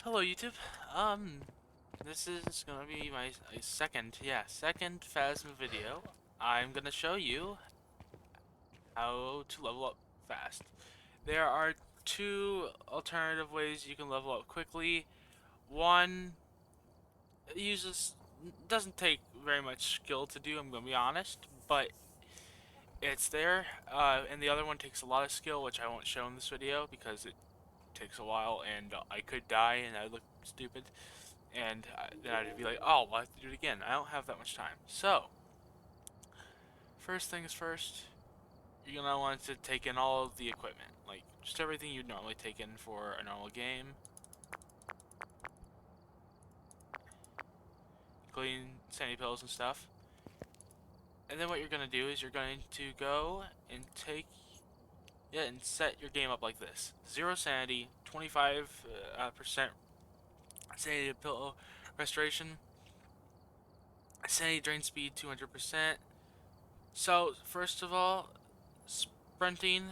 Hello YouTube. This is gonna be my second phasma video. I'm gonna show you how to level up fast. There are two alternative ways you can level up quickly. One uses doesn't take very much skill to do, I'm gonna be honest, but it's there. And the other one takes a lot of skill, which I won't show in this video because it takes a while and I could die and I look stupid. And then I'd be like, oh, well, I have to do it again. I don't have that much time. So, first things first, you're gonna want to take in all of the equipment, like just everything you'd normally take in for a normal game, including sanity pills and stuff. And then what you're gonna do is you're going to go and set your game up like this: 0 sanity, 25% sanity pill restoration, sanity drain speed 200%. So first of all, sprinting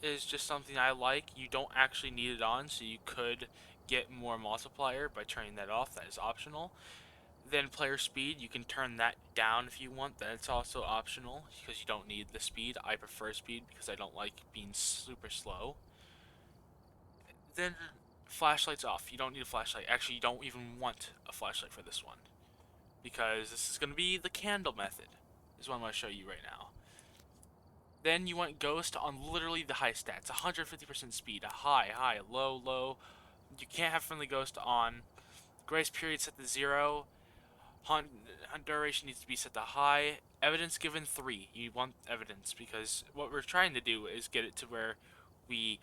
is just something I like. You don't actually need it on, so you could get more multiplier by turning that off. That is optional. Then player speed, you can turn that down if you want. That's also optional because you don't need the speed. I prefer speed because I don't like being super slow. Then flashlight's off. You don't need a flashlight. Actually, you don't even want a flashlight for this one because this is going to be the candle method. This is what I'm going to show you right now. Then you want Ghost on literally the high stats. 150% speed, a high, high, low, low. You can't have Friendly Ghost on. Grace period set to 0. Hunt duration needs to be set to high. Evidence given 3. You want evidence because what we're trying to do is get it to where we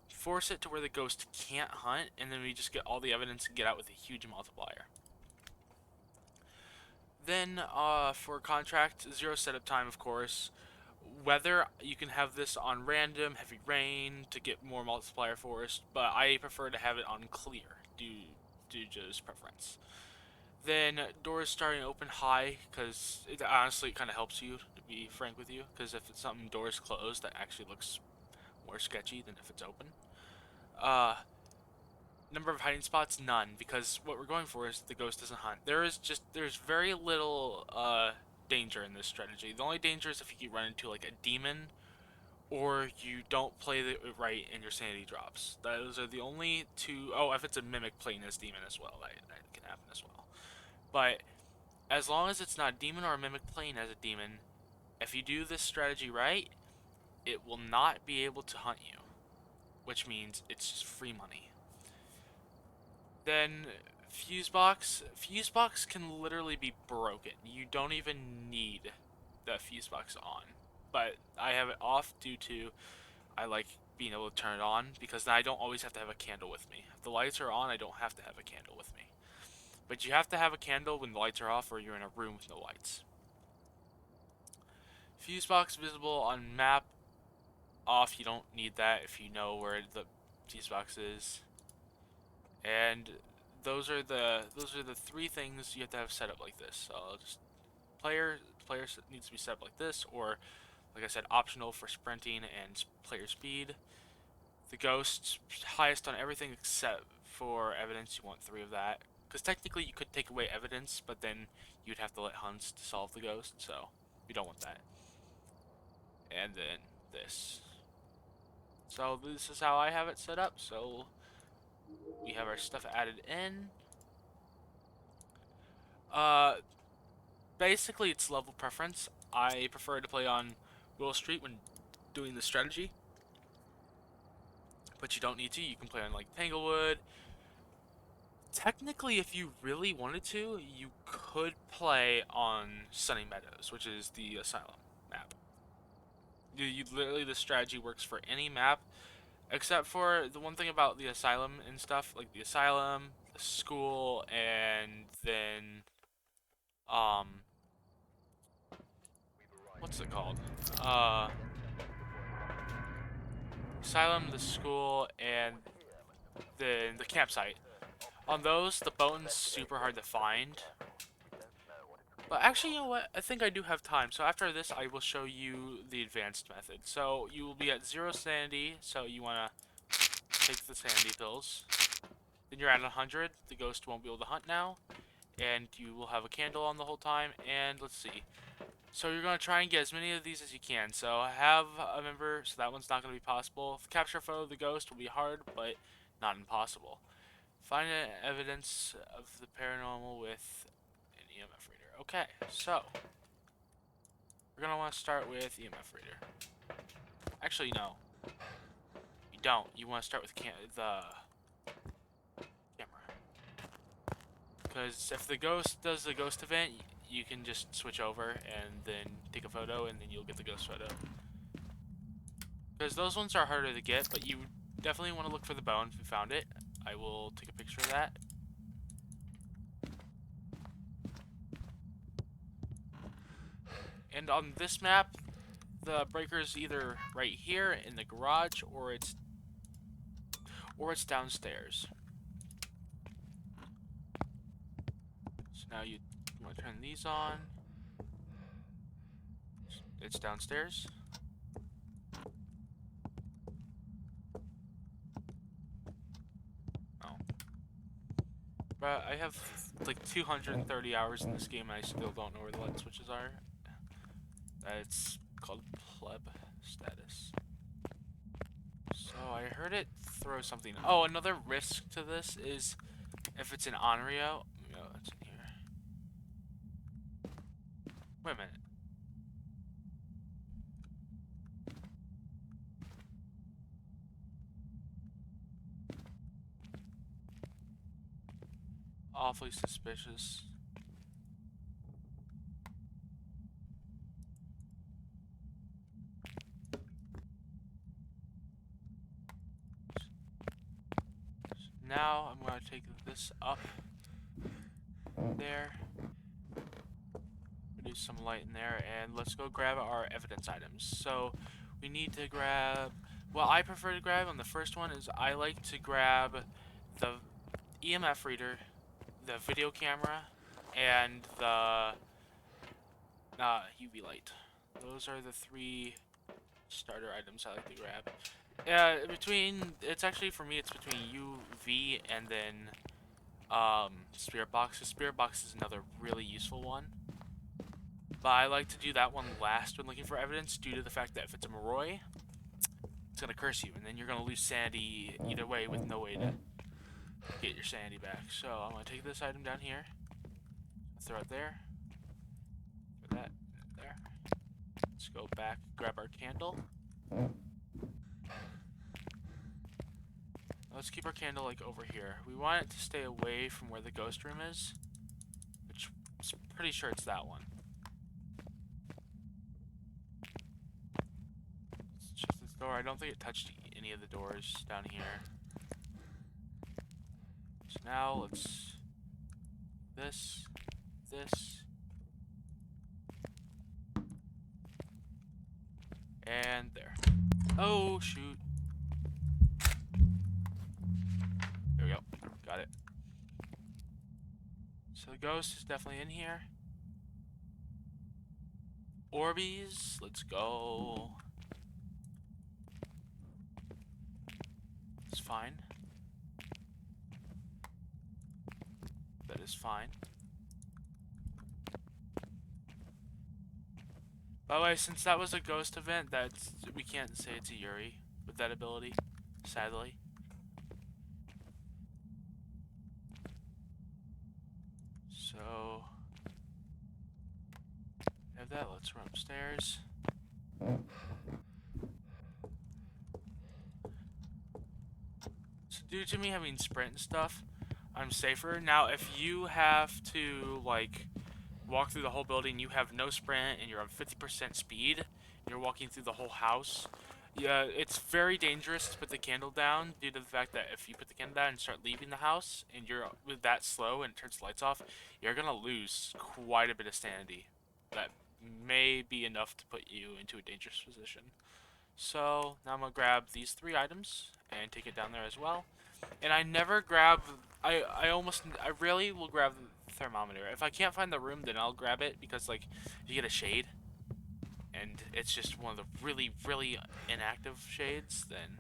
force it to where the ghost can't hunt, and then we just get all the evidence and get out with a huge multiplier. Then for contract, 0 setup time, of course. Weather, you can have this on random, heavy rain to get more multiplier force, but I prefer to have it on clear due to just preference. Then doors starting to open high because it honestly kind of helps you, to be frank with you, because if it's something doors closed, that actually looks more sketchy than if it's open. Uh, Number of hiding spots, none, because what we're going for is the ghost doesn't hunt. There's very little danger in this strategy. The only danger is if you run into like a demon or you don't play it right and your sanity drops. Those are the only two. Oh, if it's a mimic playing as demon as well, that can happen as well. But as long as it's not demon or a mimic playing as a demon, if you do this strategy right, it will not be able to hunt you, which means it's just free money. Then Fusebox can literally be broken. You don't even need the Fusebox on. But I have it off due to I like being able to turn it on because then I don't always have to have a candle with me. If the lights are on, I don't have to have a candle with me. But you have to have a candle when the lights are off or you're in a room with no lights. Fusebox visible on map off. You don't need that if you know where the Fusebox is. And those are the three things you have to have set up like this. So just player needs to be set up like this, or like I said, optional for sprinting and player speed. The ghost highest on everything except for evidence. You want 3 of that because technically you could take away evidence, but then you'd have to let hunts to solve the ghost. So we don't want that. And then this. So this is how I have it set up. So we have our stuff added in. Uh, Basically it's level preference. I prefer to play on Will Street when doing the strategy, but you don't need to. You can play on like Tanglewood. Technically, if you really wanted to, you could play on Sunny Meadows, which is the Asylum map. You literally, the strategy works for any map, except for the one thing about the Asylum and stuff, like the Asylum, the school, and then um, what's it called? Uh, Asylum, the school, and then the campsite. On those, the bone's super hard to find. But actually, you know what? I think I do have time. So after this, I will show you the advanced method. So you will be at 0 sanity. So you want to take the sanity pills. Then you're at 100. The ghost won't be able to hunt now, and you will have a candle on the whole time. And let's see. So you're going to try and get as many of these as you can. So have a member, so that one's not going to be possible. Capture a photo of the ghost will be hard, but not impossible. Find evidence of the paranormal with an EMF reader. Okay, so we're going to want to start with EMF reader. Actually, no. You don't. You want to start with the camera. Because if the ghost does the ghost event, you can just switch over and then take a photo, and then you'll get the ghost photo. Because those ones are harder to get, but you definitely want to look for the bone if you found it. I will take a picture of that. And on this map, the breaker is either right here in the garage, or it's downstairs. So now you want to turn these on. It's downstairs. Oh. But I have like 230 hours in this game, and I still don't know where the light switches are. It's called pleb status. So I heard it throw something. Oh, another risk to this is if it's an Onryo. Oh, it's in here. Wait a minute. Awfully suspicious. Now I'm going to take this up there, produce some light in there, and let's go grab our evidence items. So we need to grab, what I prefer to grab on the first one is I like to grab the EMF reader, the video camera, and the UV light. Those are the 3 starter items I like to grab. It's actually, for me, it's between UV and then spirit box. The spirit box is another really useful one, but I like to do that one last when looking for evidence, due to the fact that if it's a Moroi, it's gonna curse you, and then you're gonna lose sanity either way with no way to get your sanity back. So I'm gonna take this item down here, throw it there, throw that there. Let's go back, grab our candle. Let's keep our candle like over here. We want it to stay away from where the ghost room is, which I'm pretty sure it's that one. Let's check this door. I don't think it touched any of the doors down here. So now let's this, and there. Oh shoot. There we go. Got it. So the ghost is definitely in here. Orbeez, let's go. It's fine. That is fine. By the way, since that was a ghost event, we can't say it's a Yuri with that ability, sadly. So have that. Let's run upstairs. So due to me having sprint and stuff, I'm safer. Now, if you have to like walk through the whole building, you have no sprint, and you're on 50% speed, and you're walking through the whole house, yeah, it's very dangerous to put the candle down, due to the fact that if you put the candle down and start leaving the house, and you're that slow and it turns the lights off, you're gonna lose quite a bit of sanity. That may be enough to put you into a dangerous position. So now I'm gonna grab these 3 items and take it down there as well. And I never grab, I rarely will grab the thermometer. If I can't find the room, then I'll grab it, because like if you get a shade and it's just one of the really, really inactive shades, then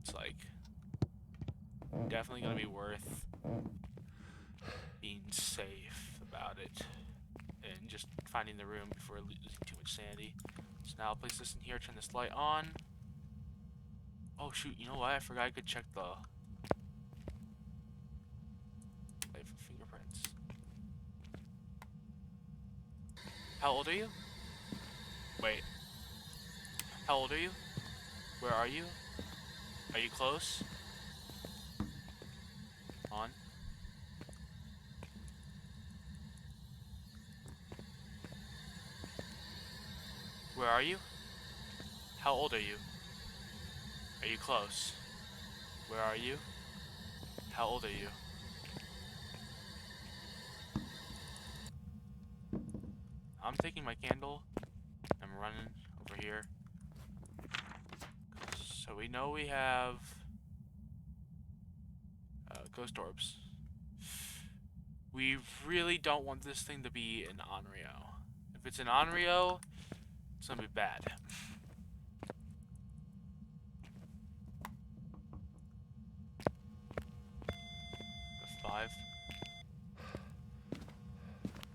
it's like definitely gonna be worth being safe about it and just finding the room before losing too much sanity. So now I'll place this in here, turn this light on. Oh shoot, you know what? I forgot I could check the light for fingerprints. How old are you? Wait. How old are you? Where are you? Are you close? On. Where are you? How old are you? Are you close? Where are you? How old are you? I'm taking my candle. I'm running over here. So we know we have ghost orbs. We really don't want this thing to be an Onryo. If it's an Onryo, it's gonna be bad. F5.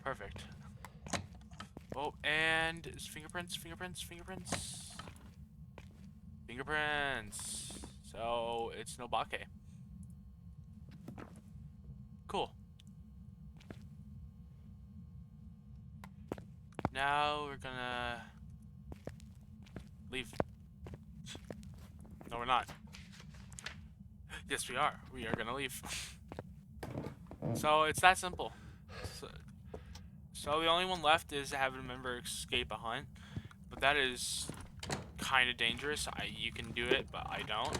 Perfect. Oh, and it's fingerprints, fingerprints, fingerprints. Fingerprints. So it's no Bake. Cool. Now we're gonna leave. No, we're not. Yes, we are. We are gonna leave. So it's that simple. So the only one left is to have a member escape a hunt, but that is kind of dangerous. You can do it, but I don't.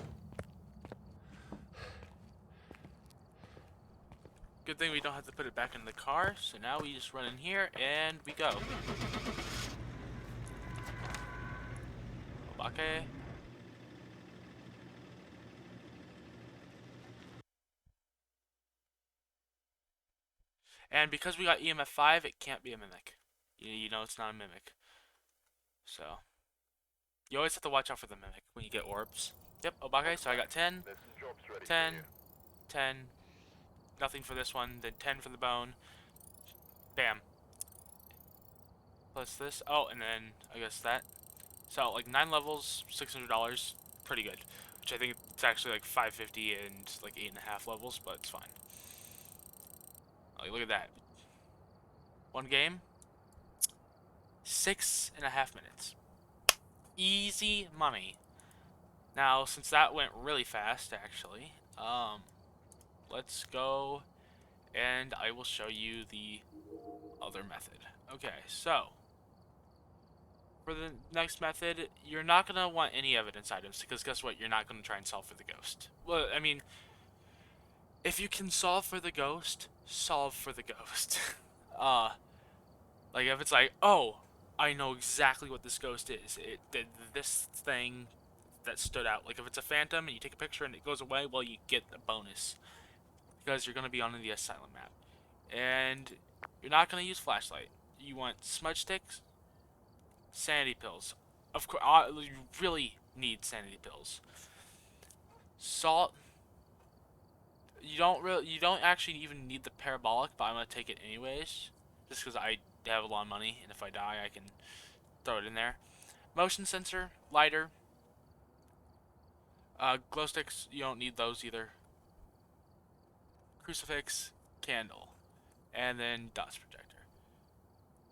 Good thing we don't have to put it back in the car. So now we just run in here and we go. Obake. And because we got EMF 5, it can't be a mimic. You know it's not a mimic. So you always have to watch out for the mimic when you get orbs. Yep, Obake, so I got 10, 10, 10, nothing for this one, then 10 for the bone. Bam. Plus this. Oh, and then I guess that. So like 9 levels, $600, pretty good. Which I think it's actually like 550 and like 8.5 levels, but it's fine. Like look at that. One game, 6.5 minutes. Easy money. Now, since that went really fast, actually, let's go and I will show you the other method. Okay, so for the next method, you're not going to want any evidence items because guess what? You're not going to try and solve for the ghost. Well, I mean, if you can solve for the ghost, solve for the ghost. Like if it's like, oh, I know exactly what this ghost is. It did this thing that stood out. Like if it's a phantom and you take a picture and it goes away, well, you get a bonus because you're going to be on the asylum map. And you're not going to use flashlight. You want smudge sticks, sanity pills. Of course, you really need sanity pills. Salt. You don't actually even need the parabolic, but I'm gonna take it anyways, just because I have a lot of money, and if I die, I can throw it in there. Motion sensor, lighter, glow sticks. You don't need those either. Crucifix, candle, and then DOS projector.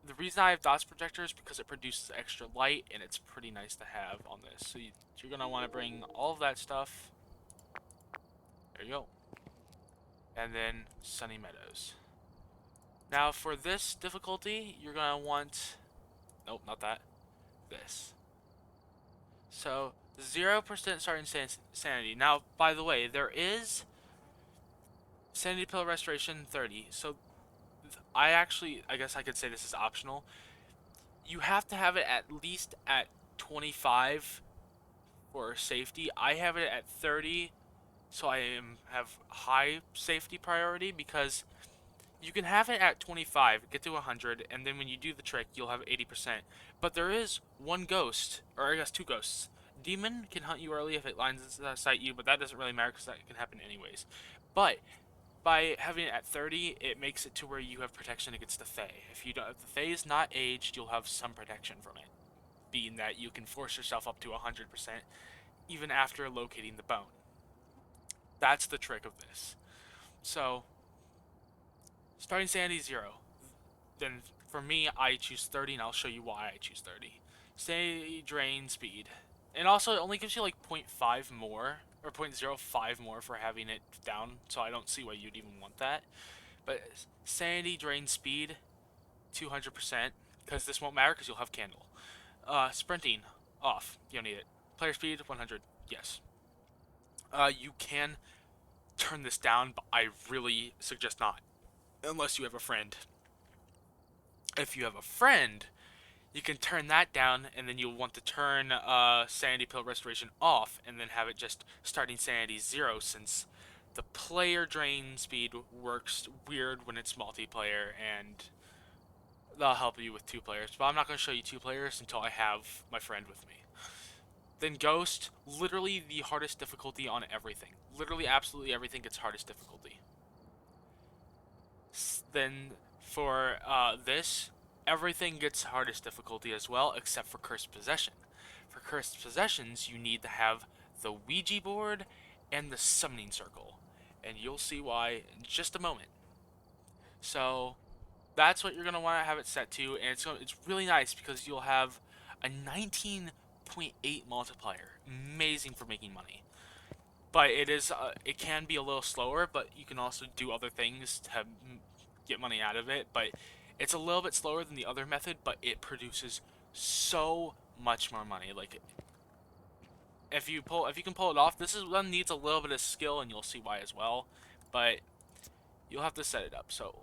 The reason I have DOS projector is because it produces extra light, and it's pretty nice to have on this. So you're gonna want to bring all of that stuff. There you go. And then Sunny Meadows. Now for this difficulty, you're gonna want, nope, not that, this. So 0% starting sanity. Now, by the way, there is sanity pill restoration 30. So I guess I could say this is optional. You have to have it at least at 25 for safety. I have it at 30, so have high safety priority because you can have it at 25, get to 100, and then when you do the trick, you'll have 80%. But there is one ghost, or I guess two ghosts, Demon can hunt you early if it lines sight you, but that doesn't really matter because that can happen anyways. But by having it at 30, it makes it to where you have protection against the Fae. If the Fae is not aged, you'll have some protection from it, being that you can force yourself up to 100% even after locating the bone. That's the trick of this. So, starting sanity 0. Then for me, I choose 30, and I'll show you why I choose 30. Sanity drain speed. And also, it only gives you like 0.5 more, or 0.05 more for having it down, so I don't see why you'd even want that. But sanity drain speed, 200%, because this won't matter because you'll have candle. Sprinting, off. You don't need it. Player speed, 100. Yes. You can turn this down, but I really suggest not, unless you have a friend. If you have a friend, you can turn that down, and then you'll want to turn Sanity Pill Restoration off, and then have it just starting Sanity 0, since the player drain speed works weird when it's multiplayer, and that'll help you with 2 players. But I'm not going to show you 2 players until I have my friend with me. Then Ghost, literally the hardest difficulty on everything. Literally, absolutely everything gets hardest difficulty. Then for this, everything gets hardest difficulty as well, except for Cursed Possession. For Cursed Possessions, you need to have the Ouija board and the Summoning Circle, and you'll see why in just a moment. So that's what you're gonna want to have it set to, and it's really nice because you'll have a 19.8 multiplier, amazing for making money. But it can be a little slower, but you can also do other things to get money out of it. But it's a little bit slower than the other method, but it produces so much more money. Like if you can pull it off, this is one needs a little bit of skill, and you'll see why as well. But you'll have to set it up. So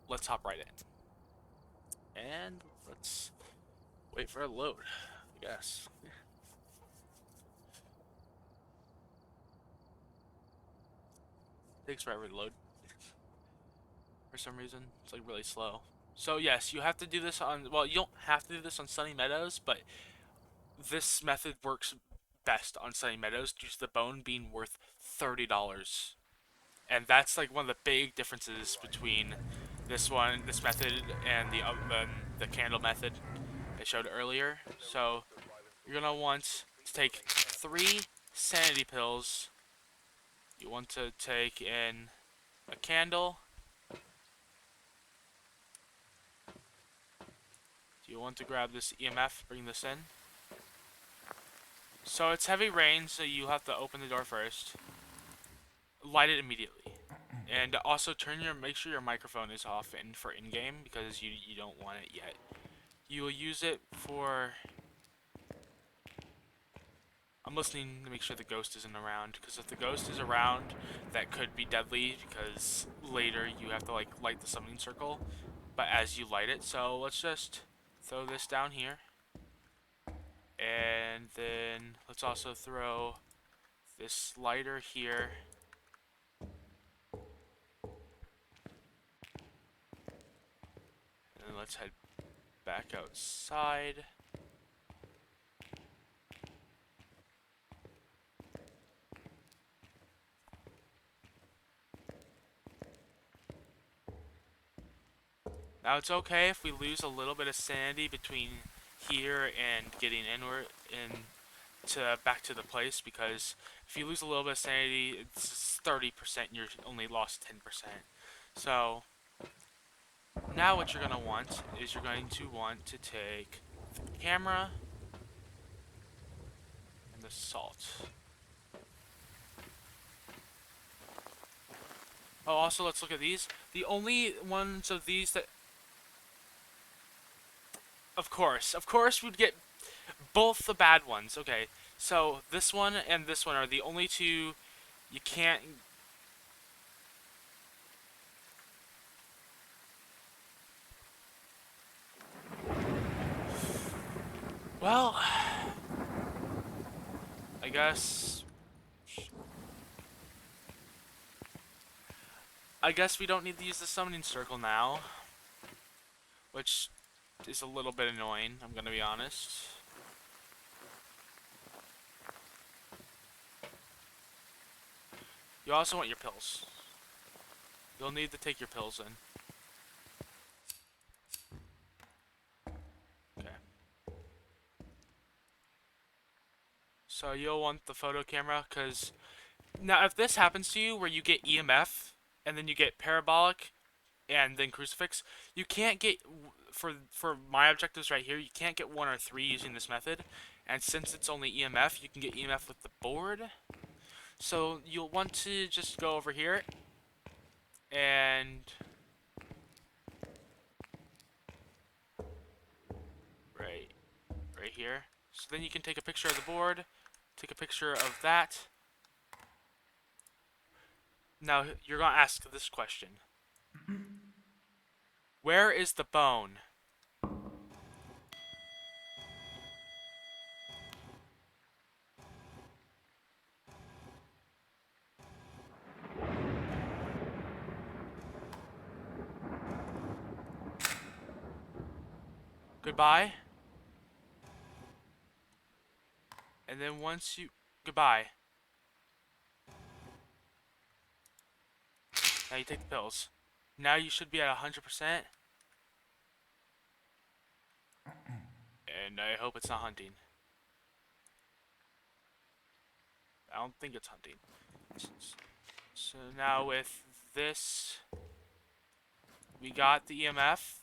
let's hop right in, and let's wait for a load, I guess. Takes forever to load for some reason. It's like really slow. So yes, you have to do this on, well, you don't have to do this on Sunny Meadows, but this method works best on Sunny Meadows due to the bone being worth $30. And that's like one of the big differences between this method, and the candle method I showed earlier. So you're gonna want to take 3 sanity pills. You want to take in a candle. Do you want to grab this EMF, bring this in? So it's heavy rain, so you have to open the door first. Light it immediately. And also make sure your microphone is off for in-game, because you don't want it yet. You will use it for... I'm listening to make sure the ghost isn't around, because if the ghost is around, that could be deadly, because later you have to like light the summoning circle, but as you light it. So let's just throw this down here, and then let's also throw this lighter here, and then let's head back outside. Now it's okay if we lose a little bit of sanity between here and getting inward back to the place, because if you lose a little bit of sanity, it's 30%, and you're only lost 10%. So now what you're gonna want is you're going to want to take the camera and the salt. Oh, also let's look at these. The only ones of these that, of course, we'd get both the bad ones. Okay, so this one and this one are the only two you can't. Well, I guess. I guess we don't need to use the summoning circle now, which is a little bit annoying, I'm gonna be honest. You also want your pills. You'll need to take your pills in. Okay. So you'll want the photo camera, because now if this happens to you where you get EMF and then you get parabolic and then crucifix, you can't get, for my objectives right here, you can't get 1 or 3 using this method. And since it's only EMF, you can get EMF with the board. So you'll want to just go over here and right here. So then you can take a picture of the board, take a picture of that. Now you're gonna ask this question. Where is the bone? Goodbye. And then once you... Goodbye. Now you take the pills. Now you should be at 100%. And I hope it's not hunting. I don't think it's hunting. So now with this, we got the EMF.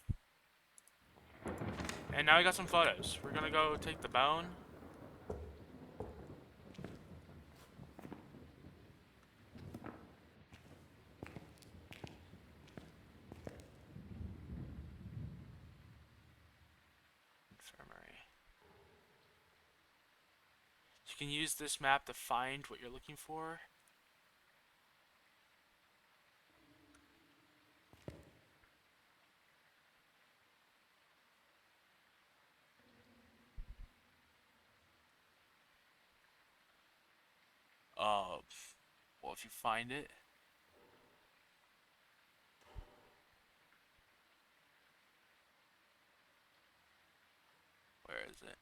And now we got some photos. We're gonna go take the bone. Infirmary. You can use this map to find what you're looking for. Well, if you find it. Where is it?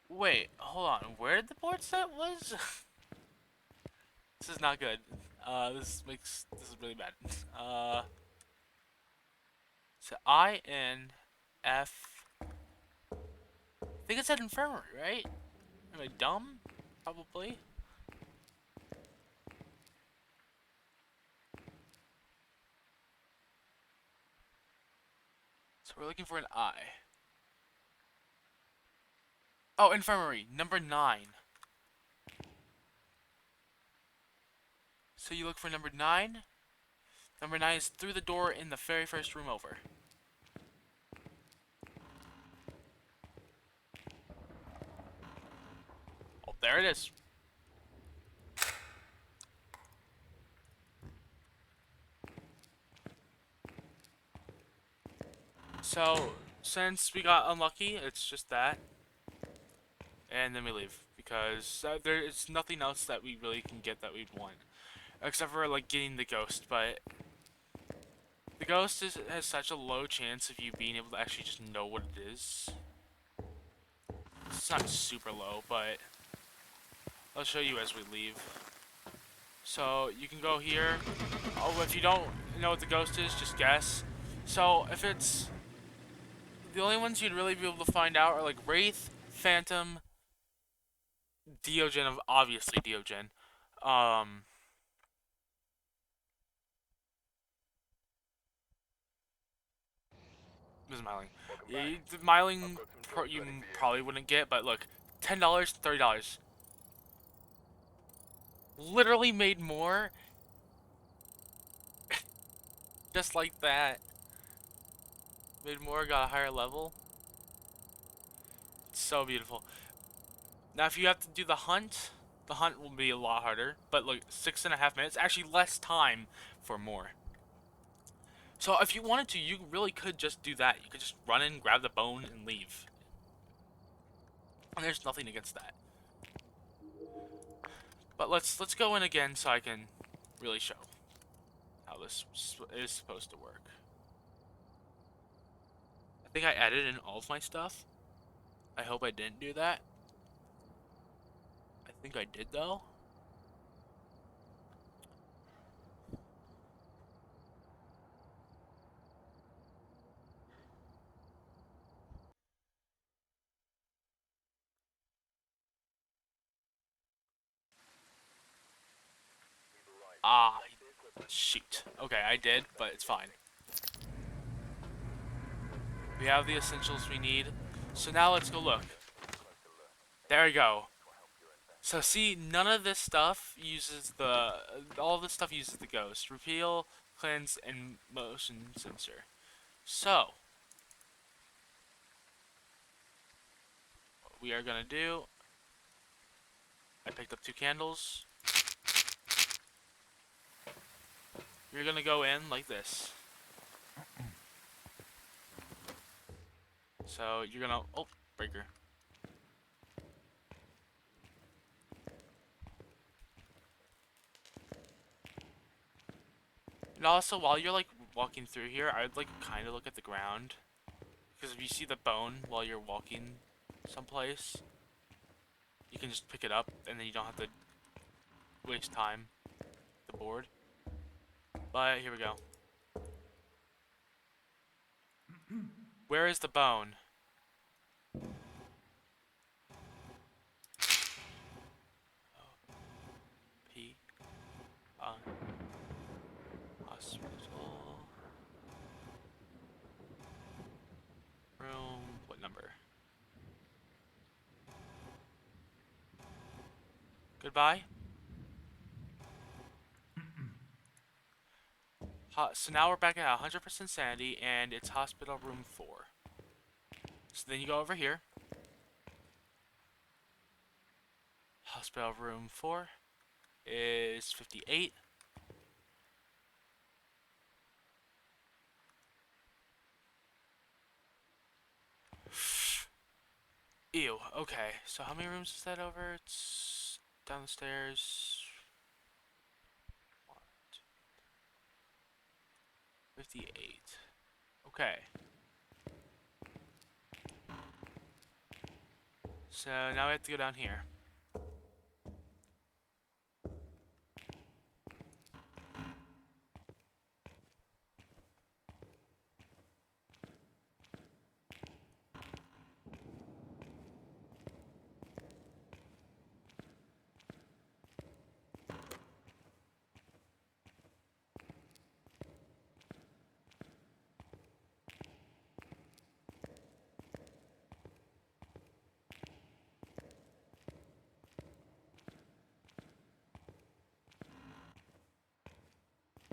Wait, hold on. Where did the board set was? This is not good. This is really bad. So INF. I think it said infirmary, right? Am I dumb? Probably. So we're looking for an I. Oh, infirmary, number 9. So you look for number 9. Number 9 is through the door in the very first room over. Oh, there it is. So, since we got unlucky, it's just that. And then we leave. Because there is nothing else that we really can get that we'd want. Except for, like, getting the ghost, but... The ghost has such a low chance of you being able to actually just know what it is. It's not super low, but... I'll show you as we leave. So, you can go here. Oh, if you don't know what the ghost is, just guess. So, if it's... The only ones you'd really be able to find out are, like, Wraith, Phantom, Diogen, obviously Diogen. This is Myling. Yeah, the Myling you probably wouldn't get, but look, $10, $30. Literally made more. Just like that. Made more, got a higher level. It's so beautiful. Now, if you have to do the hunt will be a lot harder. But look, 6.5 minutes, actually less time for more. So if you wanted to, you really could just do that. You could just run in, grab the bone, and leave. And there's nothing against that. But let's go in again so I can really show how this is supposed to work. I think I added in all of my stuff. I hope I didn't do that. I think I did though. Ah, shoot. Okay, I did, but it's fine. We have the essentials we need. So now let's go look. There we go. So see, none of this stuff uses all this stuff uses the ghost. Repeal, cleanse, and motion sensor. So, what we are gonna do, I picked up 2 candles. You're gonna go in like this. So you're gonna, oh, breaker. And also, while you're like walking through here, I'd like kind of look at the ground. Because if you see the bone while you're walking someplace, you can just pick it up and then you don't have to waste time with the board. But here we go. Where is the bone? P. Hospital. Room. What number? Goodbye. So now we're back at 100% sanity, and it's hospital room 4. So then you go over here. Hospital room 4 is 58. Ew, okay. So how many rooms is that over? It's down the stairs. 58. Okay. So now we have to go down here.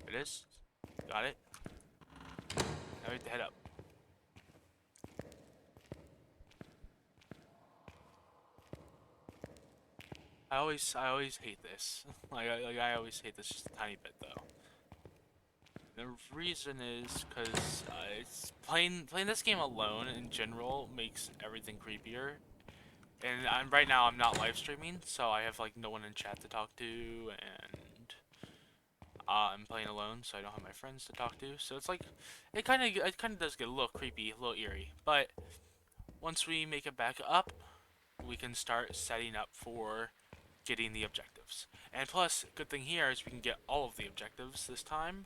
It is. Got it. Now we have to head up. I always hate this. I always hate this just a tiny bit though. The reason is because it's playing this game alone in general makes everything creepier. And right now I'm not live streaming, so I have like no one in chat to talk to, and I'm playing alone, so I don't have my friends to talk to. So it's like it kind of does get a little creepy, a little eerie. But once we make it back up, we can start setting up for getting the objectives. And plus, good thing here is we can get all of the objectives this time,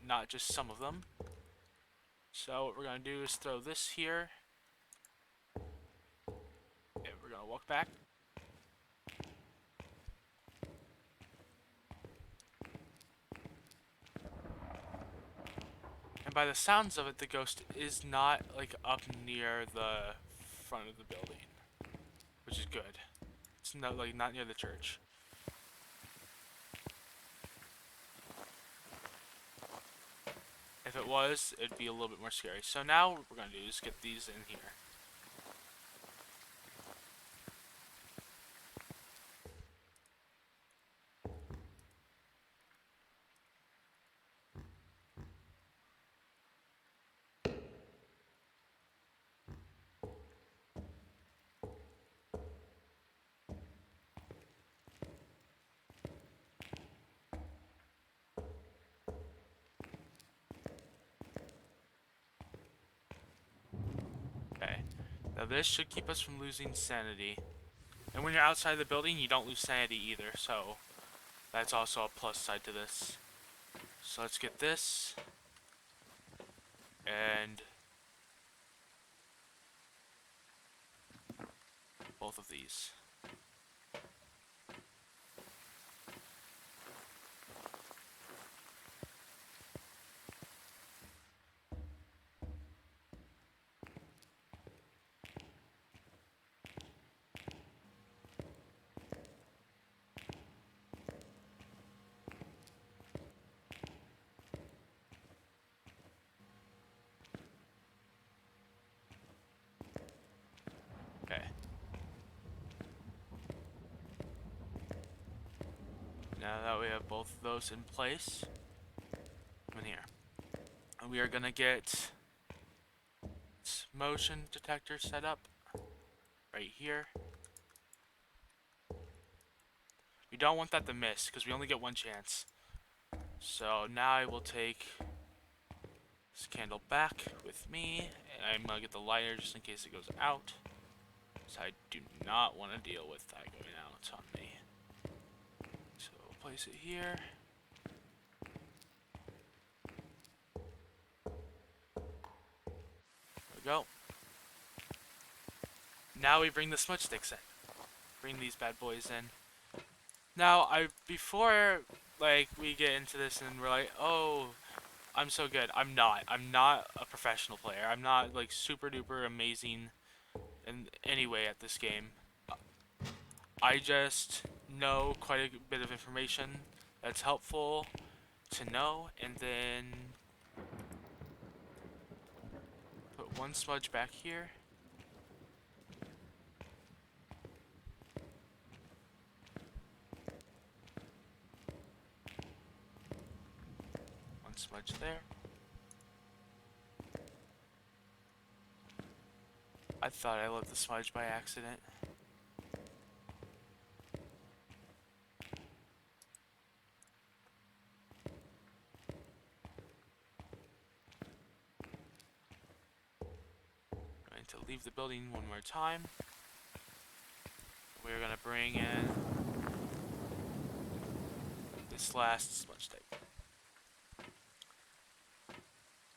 not just some of them. So what we're gonna do is throw this here, and we're gonna walk back. And by the sounds of it, the ghost is not like up near the front of the building, which is good. It's not near the church. If it was, it'd be a little bit more scary. So now what we're gonna do is get these in here. So this should keep us from losing sanity. And when you're outside the building, you don't lose sanity either, so that's also a plus side to this. So let's get this. And both of these. Okay. Now that we have both of those in place, come in here. And we are gonna get motion detector set up right here. We don't want that to miss because we only get one chance. So now I will take this candle back with me, and I'm gonna get the lighter just in case it goes out. So I do not want to deal with that going out on me. So we'll place it here. There we go. Now we bring the smudge sticks in. Bring these bad boys in. Now, before like we get into this and we're like, oh, I'm so good. I'm not. I'm not a professional player. I'm not like super duper amazing in any way at this game. I just know quite a bit of information that's helpful to know, and then put one smudge back here. One smudge there. I thought I left the smudge by accident. Going to leave the building one more time. We're gonna bring in this last smudge stick.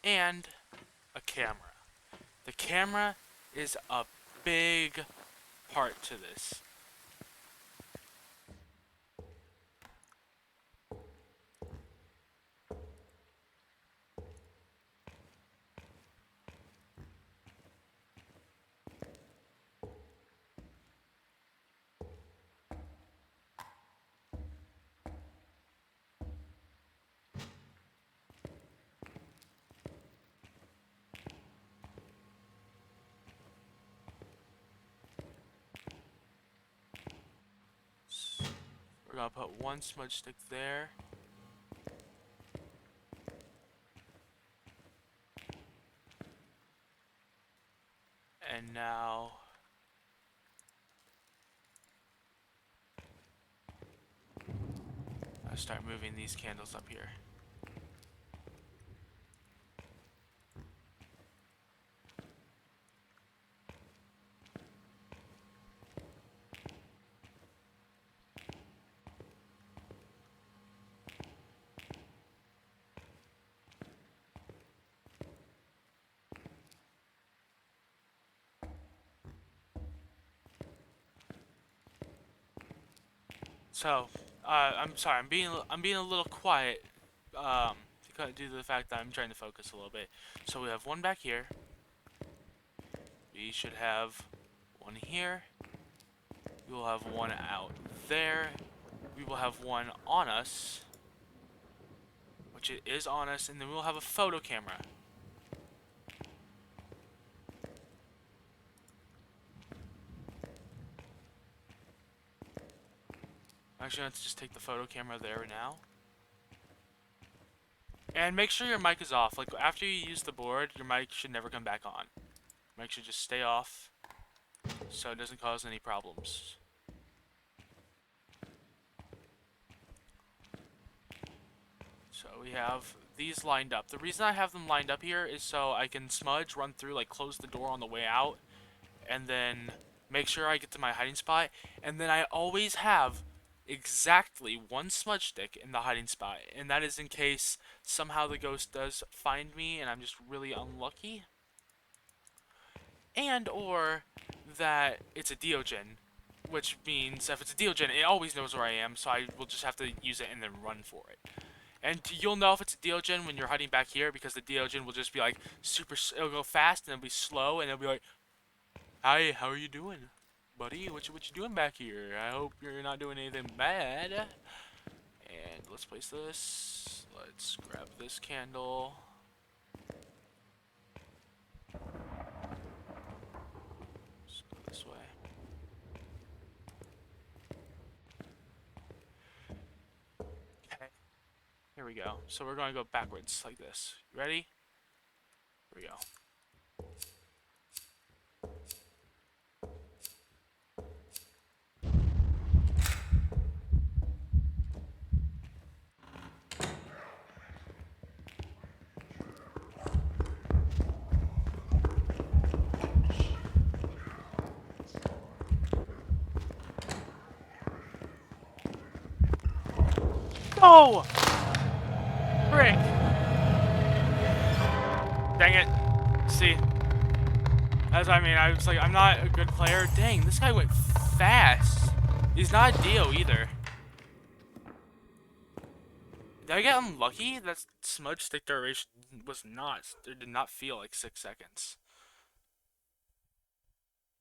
And a camera. The camera is a big part to this. We're gonna put one smudge stick there. And now I'll start moving these candles up here. So, I'm sorry, I'm being a little quiet, due to the fact that I'm trying to focus a little bit. So we have one back here. We should have one here. We will have one out there. We will have one on us, which it is on us, and then we'll have a photo camera. Actually, let's just take the photo camera there now. And make sure your mic is off. Like, after you use the board, your mic should never come back on. Mic should just stay off so it doesn't cause any problems. So we have these lined up. The reason I have them lined up here is so I can smudge, run through, like close the door on the way out, and then make sure I get to my hiding spot, and then I always have exactly one smudge stick in the hiding spot, and that is in case somehow the ghost does find me and I'm just really unlucky, and or that it's a Deogen, which means if it's a Deogen, it always knows where I am, so I will just have to use it and then run for it. And you'll know if it's a Deogen when you're hiding back here, because the Deogen will just be like it'll go fast and it'll be slow, and it'll be like, "Hi, how are you doing, buddy? What you doing back here? I hope you're not doing anything bad." And let's place this. Let's grab this candle. Let's go this way. Okay, here we go. So we're going to go backwards like this. You ready? Here we go. Oh! Frick! Dang it. See. I was like, I'm not a good player. Dang, this guy went fast. He's not a Dio either. Did I get unlucky? That smudge stick duration was not. It did not feel like 6 seconds.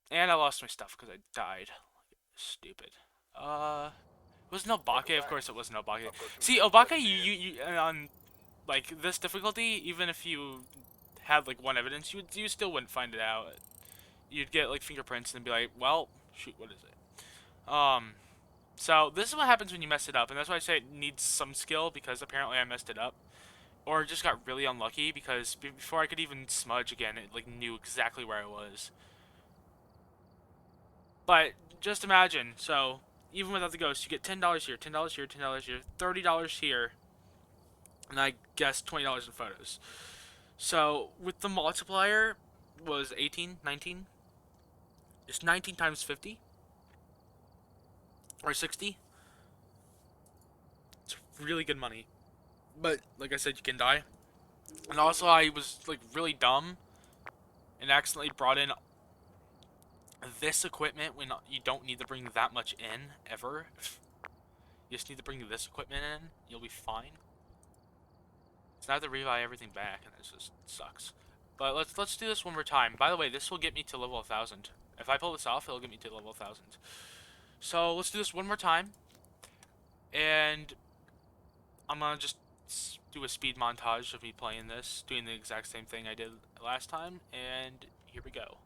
And I lost my stuff because I died. Stupid. Was it Obake? Of course it wasn't Obake. See, Obake, you on like this difficulty, even if you had like one evidence, you still wouldn't find it out. You'd get like fingerprints and be like, well, shoot, what is it? So this is what happens when you mess it up, and that's why I say it needs some skill, because apparently I messed it up, or just got really unlucky, because before I could even smudge again, it like knew exactly where I was. But just imagine, so even without the ghost, you get $10 here, $10 here, $10 here, $30 here, and I guess $20 in photos. So with the multiplier was 18, 19. It's 19 times 50 or 60. It's really good money. But like I said, you can die. And also I was like really dumb and accidentally brought in this equipment when you don't need to bring that much in ever. You just need to bring this equipment in, you'll be fine. It's not to revive everything back, and it just sucks. But let's do this one more time. By the way, this will get me to level 1000. If I pull this off, it'll get me to level 1000. So let's do this one more time, and I'm gonna just do a speed montage of me playing this, doing the exact same thing I did last time, and here we go.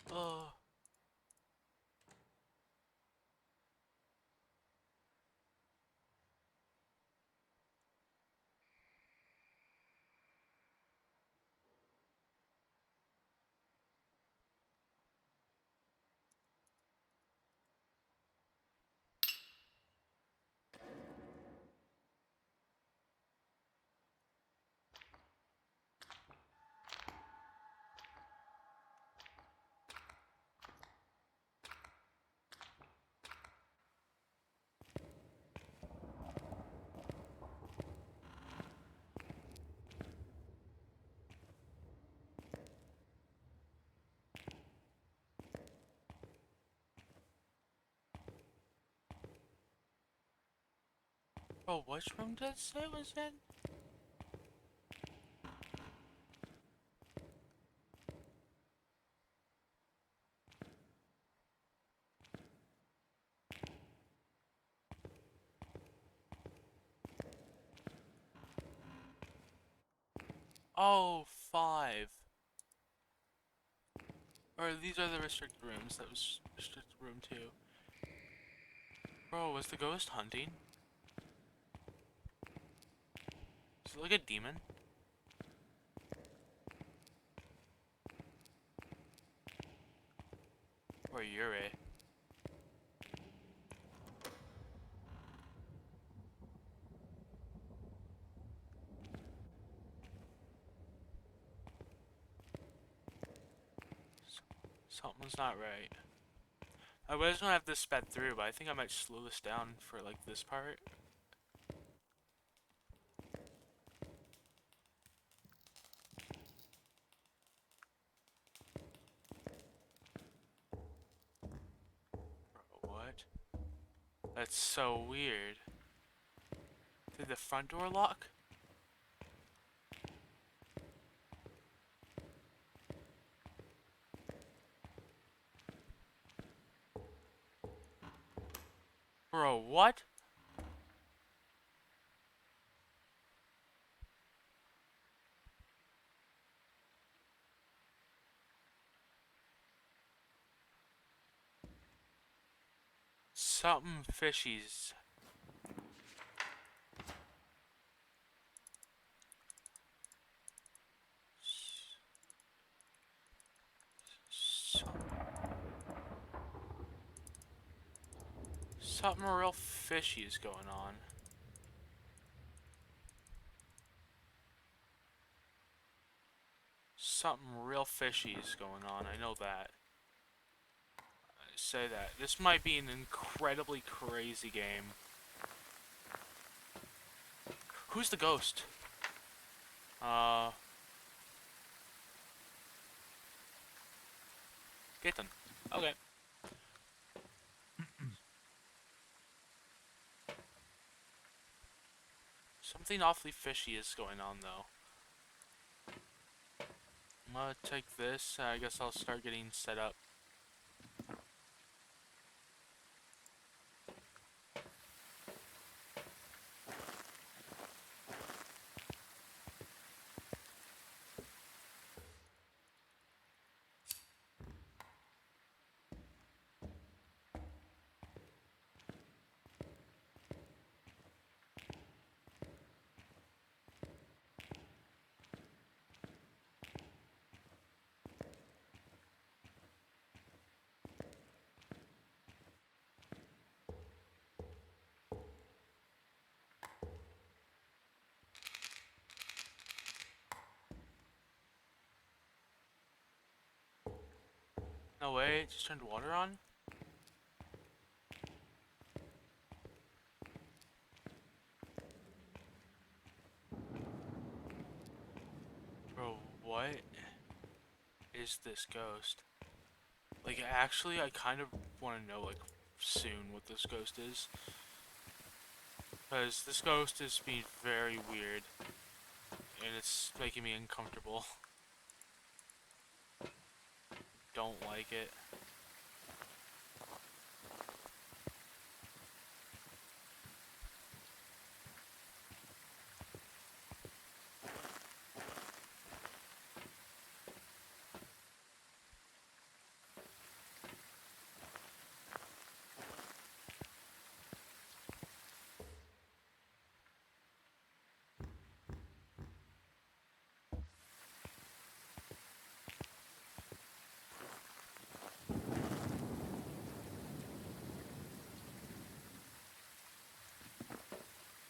Oh. Oh, which room did it say it was in? Oh, 5. Or these are the restricted rooms. That was restricted room 2. Bro, was the ghost hunting? Is it like a demon? Or Yuri? Something's not right. I was gonna have this sped through, but I think I might slow this down for like this part. Bro, what? That's so weird. Did the front door lock? Bro, what? Something fishy's. Something real fishy is going on. Something real fishy is going on, I know that. I say that. This might be an incredibly crazy game. Who's the ghost? Gaten. Okay. Something awfully fishy is going on, though. I'm gonna take this. I guess I'll start getting set up. No way, it just turned water on? Bro, what is this ghost? Like, actually, I kind of want to know, like, soon what this ghost is. Because this ghost is being very weird. And it's making me uncomfortable. Don't like it.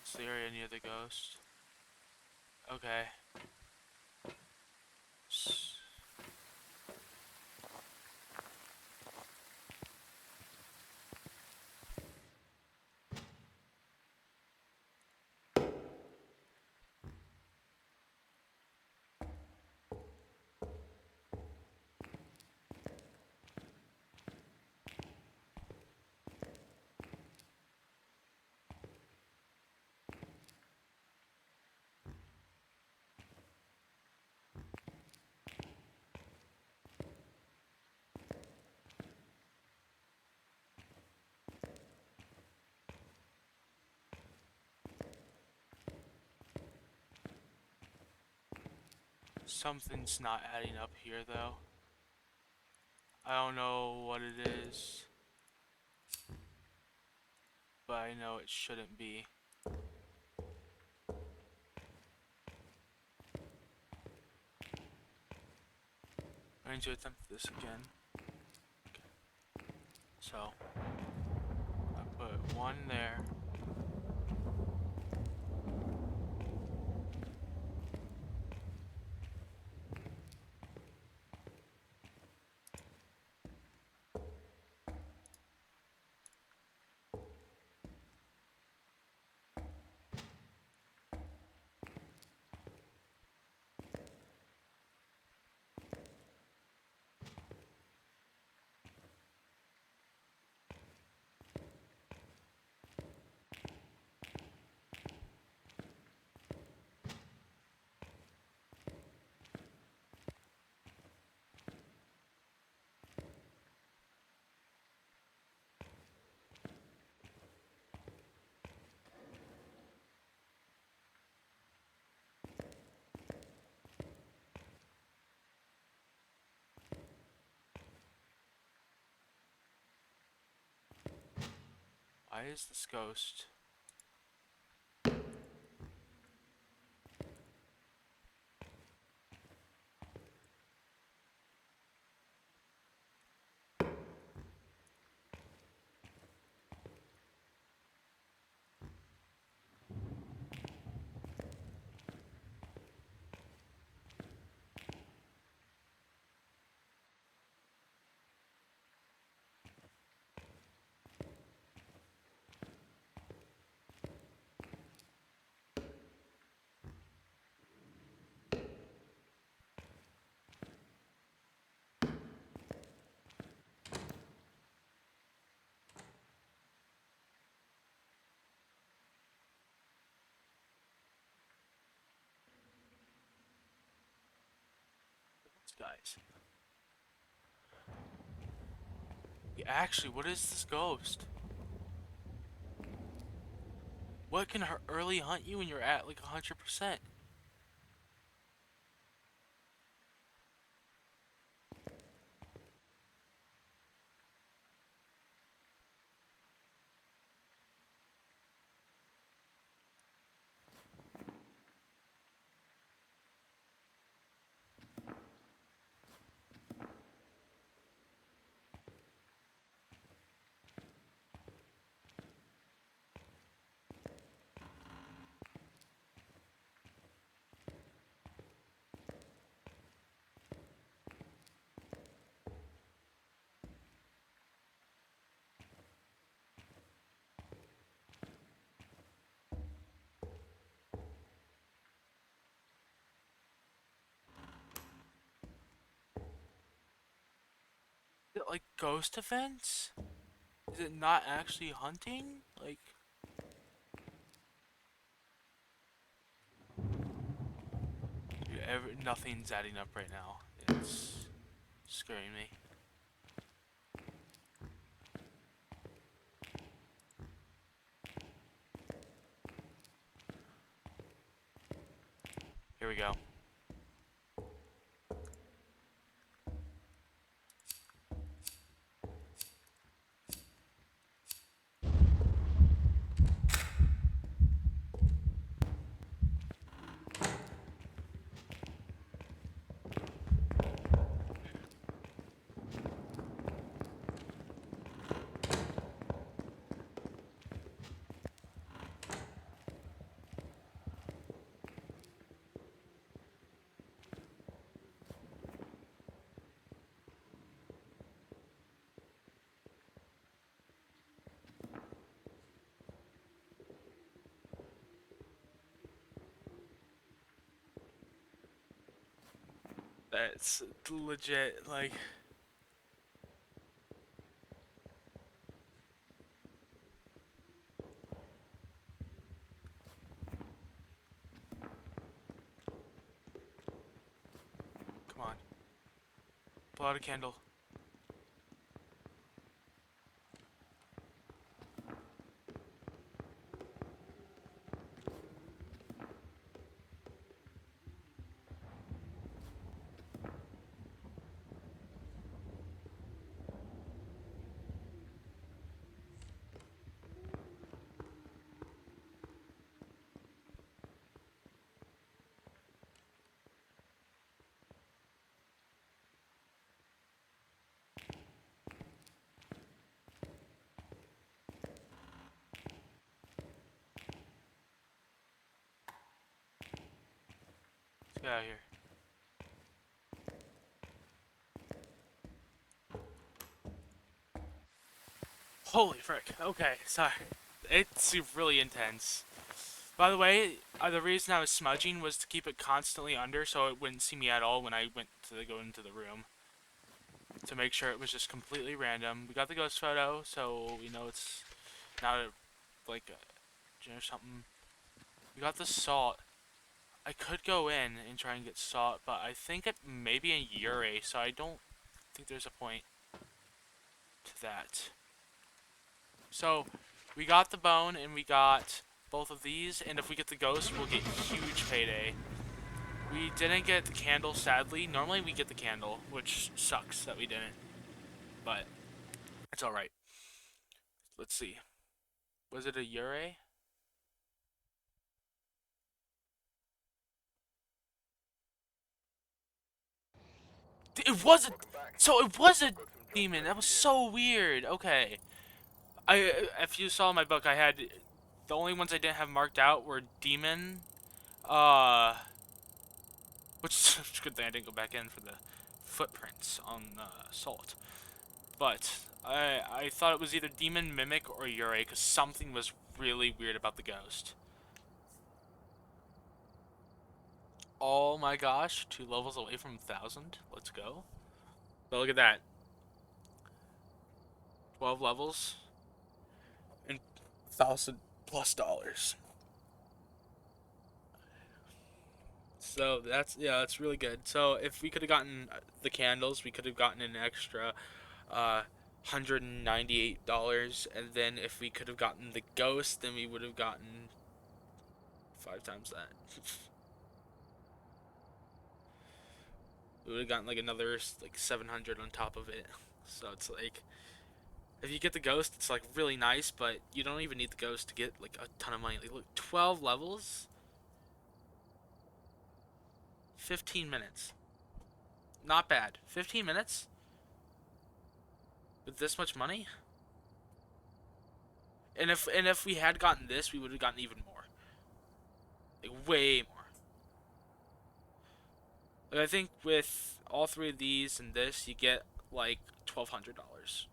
It's the area near the ghost. Okay. Something's not adding up here, though. I don't know what it is, but I know it shouldn't be. I'm going to attempt this again. Okay. So, I put one there. Why is this ghost? Guys. Yeah, actually, what is this ghost? What can early hunt you when you're at like 100%? Is it like ghost events? Is it not actually hunting? Like, dude, nothing's adding up right now. It's scaring me. Here we go. That's legit, like... Come on. Blow out a candle. Get out of here. Holy frick. Okay, sorry. It's really intense. By the way, the reason I was smudging was to keep it constantly under so it wouldn't see me at all when I went to go into the room. To make sure it was just completely random. We got the ghost photo, so we know it's not like or something. We got the salt. I could go in and try and get salt, but I think it may be a Ure, so I don't think there's a point to that. So, we got the bone and we got both of these, and if we get the ghost, we'll get huge payday. We didn't get the candle, sadly. Normally we get the candle, which sucks that we didn't, but it's alright. Let's see. Was it a Ure? It wasn't. So it was a demon. That was so weird. Okay. If you saw my book, I had the only ones I didn't have marked out were demon. Uh, which is a good thing I didn't go back in for the footprints on salt. But I thought it was either demon, mimic, or Ure because something was really weird about the ghost. Oh my gosh, 2 levels away from 1,000. Let's go. But look at that. 12 levels and $1,000+ So that's really good. So if we could have gotten the candles, we could have gotten an extra $198, and then if we could have gotten the ghost, then we would have gotten 5 times that. We would have gotten like another like 700 on top of it. So it's like if you get the ghost, it's like really nice, but you don't even need the ghost to get like a ton of money. Like look, 12 levels, 15 minutes. Not bad. 15 minutes with this much money? And if we had gotten this, we would have gotten even more. Like way more. Like, I think with all three of these and this, you get like $1,200.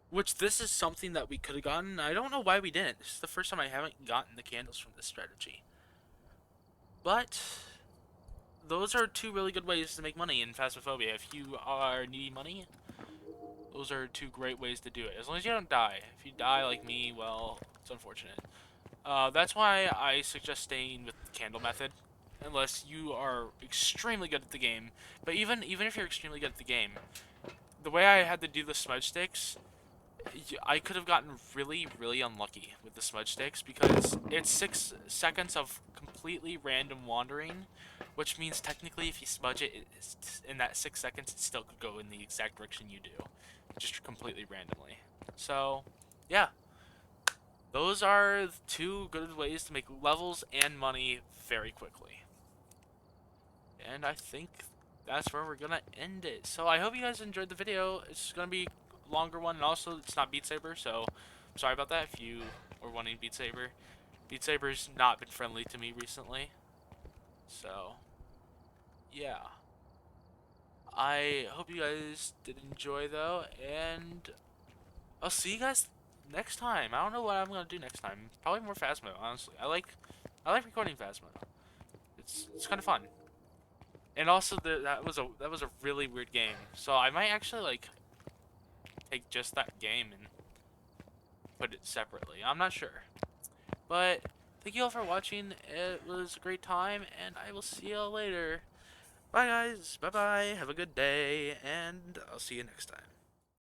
Which this is something that we could have gotten. I don't know why we didn't. This is the first time I haven't gotten the candles from this strategy. But those are two really good ways to make money in phasmophobia. If you are needing money, those are two great ways to do it. As long as you don't die. If you die like me, well, it's unfortunate. That's why I suggest staying with the candle method, unless you are extremely good at the game. But even if you're extremely good at the game, the way I had to do the smudge sticks, I could have gotten really unlucky with the smudge sticks because it's 6 seconds of completely random wandering, which means technically if you smudge it in that 6 seconds, it still could go in the exact direction you do, just completely randomly. So, yeah. Those are two good ways to make levels and money very quickly. And I think that's where we're gonna end it. So I hope you guys enjoyed the video. It's gonna be a longer one, and also it's not Beat Saber, so I'm sorry about that if you were wanting Beat Saber. Beat Saber's not been friendly to me recently. So, yeah. I hope you guys did enjoy though, and I'll see you guys next time. I don't know what I'm gonna do next time. Probably more Phasmo, honestly. I like recording Phasmo. It's kind of fun. And also that was a really weird game. So I might actually like take just that game and put it separately. I'm not sure. But thank you all for watching. It was a great time, and I will see you all later. Bye guys. Bye bye. Have a good day, and I'll see you next time.